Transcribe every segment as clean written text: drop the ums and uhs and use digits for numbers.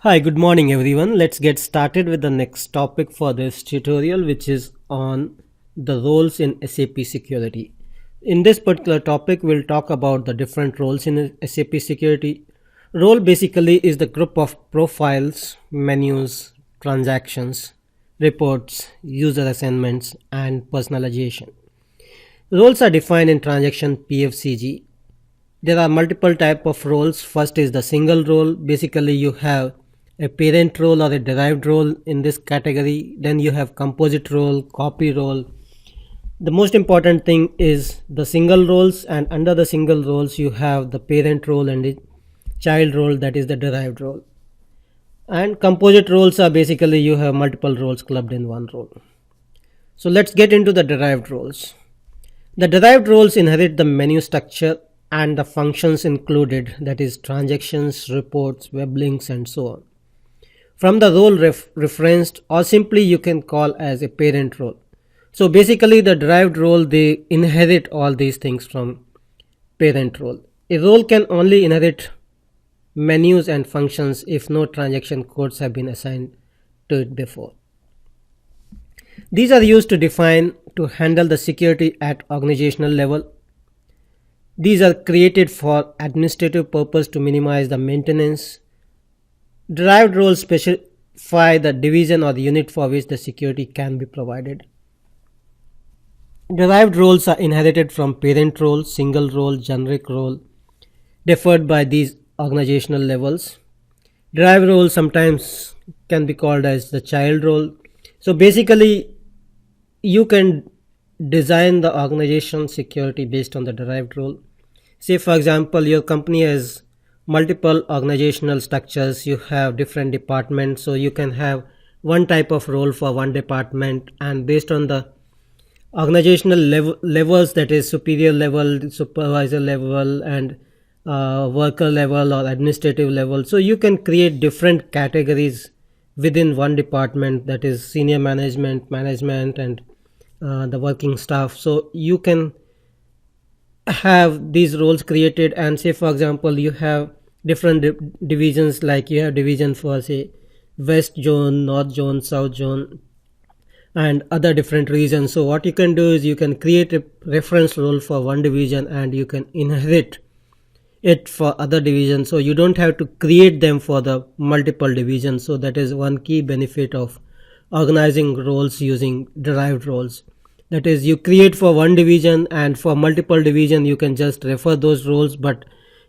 Hi, good morning everyone. Let's get started with the next topic for this tutorial, which is on the roles in SAP security. In this particular topic, we'll talk about the different roles in SAP security. Role basically is the group of profiles, menus, transactions, reports, user assignments, and personalization. Roles are defined in transaction PFCG. There are multiple type of roles. First is the single role. Basically you have a parent role or a derived role in this category. Then you have composite role, copy role. The most important thing is the single roles, and under the single roles you have the parent role and the child role, that is the derived role. And composite roles are basically you have multiple roles clubbed in one role. So let's get into the derived roles. The derived roles inherit the menu structure and the functions included, that is transactions, reports, web links, and so on, from the role referenced, or simply you can call as a parent role. So basically the derived role, they inherit all these things from parent role. A role can only inherit menus and functions if no transaction codes have been assigned to it before. These are used to handle the security at organizational level. These are created for administrative purpose to minimize the maintenance. Derived roles specify the division or the unit for which the security can be provided. Derived roles are inherited from parent role, single role, generic role, deferred by these organizational levels. Derived role sometimes can be called as the child role. So basically you can design the organization security based on the derived role. Say for example your company has multiple organizational structures, you have different departments, so you can have one type of role for one department, and based on the organizational levels, that is superior level, supervisor level, and worker level or administrative level, so you can create different categories within one department, that is senior management, and the working staff. So you can have these roles created, and say for example you have different divisions, like you have division for say west zone, north zone, south zone, and other different regions. So what you can do is you can create a reference role for one division and you can inherit it for other divisions, so you don't have to create them for the multiple divisions. So that is one key benefit of organizing roles using derived roles. That is, you create for one division, and for multiple division you can just refer those roles, but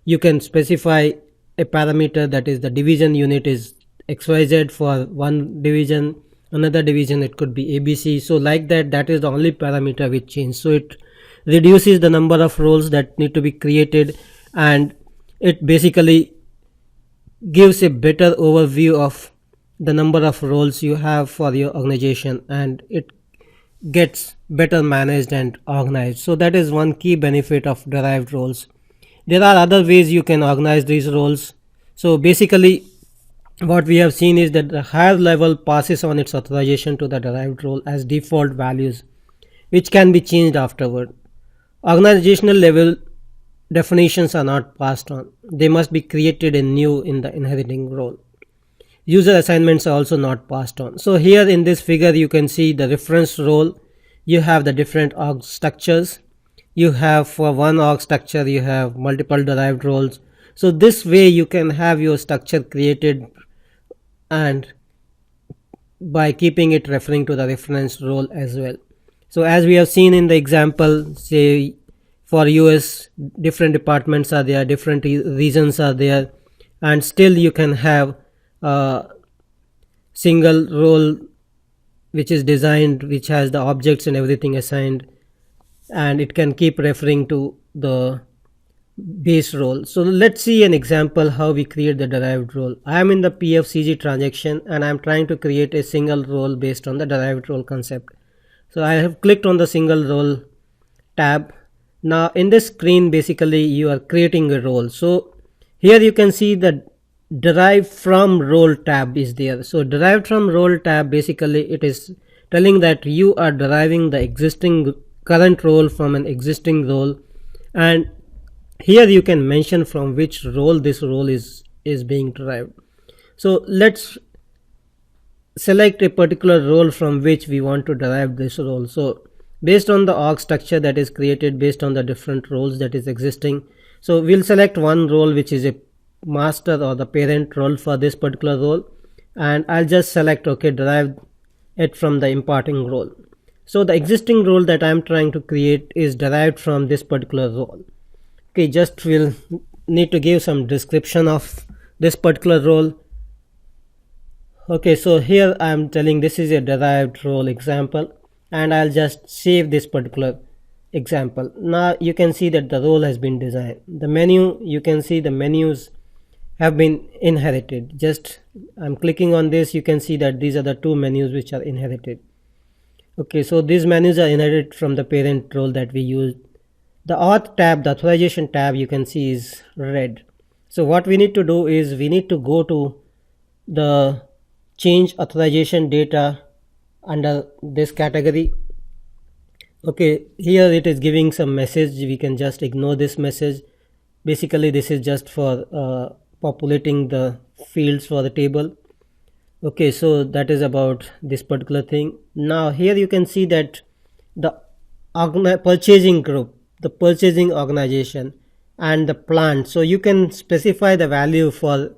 you can specify a parameter, that is the division unit is XYZ for one division, another division it could be ABC. So like that is the only parameter which change. So it reduces the number of roles that need to be created, and it basically gives a better overview of the number of roles you have for your organization, and it gets better managed and organized. So that is one key benefit of derived roles. There are other ways you can organize these roles. So basically what we have seen is that the higher level passes on its authorization to the derived role as default values, which can be changed afterward. Organizational level definitions are not passed on, they must be created anew in the inheriting role. User assignments are also not passed on. So here in this figure you can see the reference role. You have the different org structures. You have for one org structure you have multiple derived roles. So this way you can have your structure created, and by keeping it referring to the reference role as well. So as we have seen in the example, say for US different departments are there, different regions are there, and still you can have a single role which is designed, which has the objects and everything assigned, and it can keep referring to the base role. So let's see an example how we create the derived role. I am in the PFCG transaction and I am trying to create a single role based on the derived role concept. So I have clicked on the single role tab. Now in this screen basically you are creating a role. So here you can see the derived from role tab is there. So derived from role tab, basically it is telling that you are deriving the existing current role from an existing role, and here you can mention from which role this role is being derived. So let's select a particular role from which we want to derive this role. So based on the org structure that is created, based on the different roles that is existing, so we'll select one role which is a master or the parent role for this particular role, and I'll just select okay, derive it from the imparting role. So the existing role that I'm trying to create is derived from this particular role. Okay, just we'll need to give some description of this particular role. Okay, so here I'm telling this is a derived role example, and I'll just save this particular example. Now you can see that the role has been designed. The menu, you can see the menus have been inherited. Just I'm clicking on this, you can see that these are the two menus which are inherited. Okay, so these menus are inherited from the parent role that we used. The auth tab, the authorization tab, you can see is red. So what we need to do is we need to go to the change authorization data under this category. Okay, here it is giving some message. We can just ignore this message. Basically this is just for populating the fields for the table. Okay, so that is about this particular thing. Now here you can see that the purchasing group, the purchasing organization, and the plant. So you can specify the value for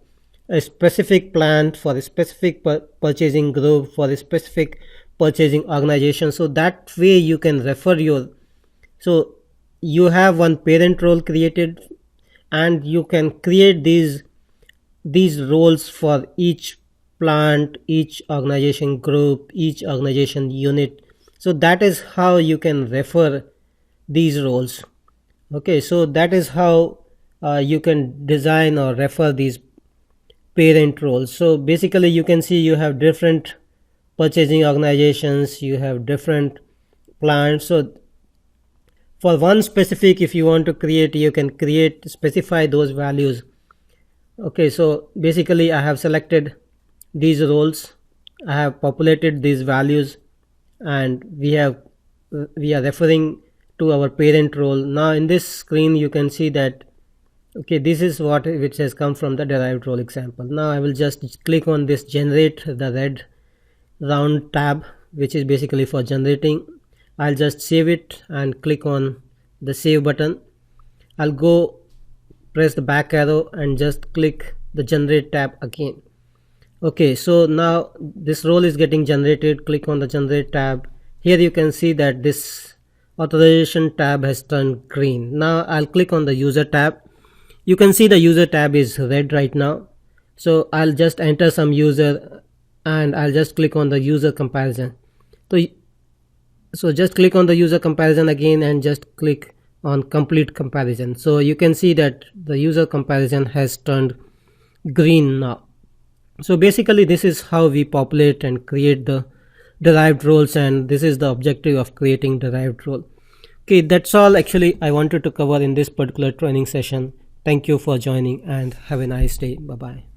a specific plant, for a specific purchasing group, for a specific purchasing organization. So that way you can refer your, so you have one parent role created, and you can create these roles for each plant, each organization group, each organization unit. So that is how you can refer these roles. Okay, so that is how you can design or refer these parent roles. So basically you can see you have different purchasing organizations, you have different plants. So for one specific, if you want to create, you can specify those values. Okay, so basically I have selected these roles, I have populated these values, and we are referring to our parent role. Now in this screen you can see that okay, this is what which has come from the derived role example. Now I will just click on this generate the red round tab, which is basically for generating. I'll just save it and click on the save button. I'll go press the back arrow and just click the generate tab again. Okay, so now this role is getting generated. Click on the generate tab. Here you can see that this authorization tab has turned green. Now I'll click on the user tab. You can see the user tab is red right now. So I'll just enter some user, and I'll just click on the user comparison. So just click on the user comparison again and just click on complete comparison. So you can see that the user comparison has turned green now. So basically this is how we populate and create the derived roles, and this is the objective of creating derived role. Okay, that's all actually I wanted to cover in this particular training session. Thank you for joining and have a nice day. Bye bye.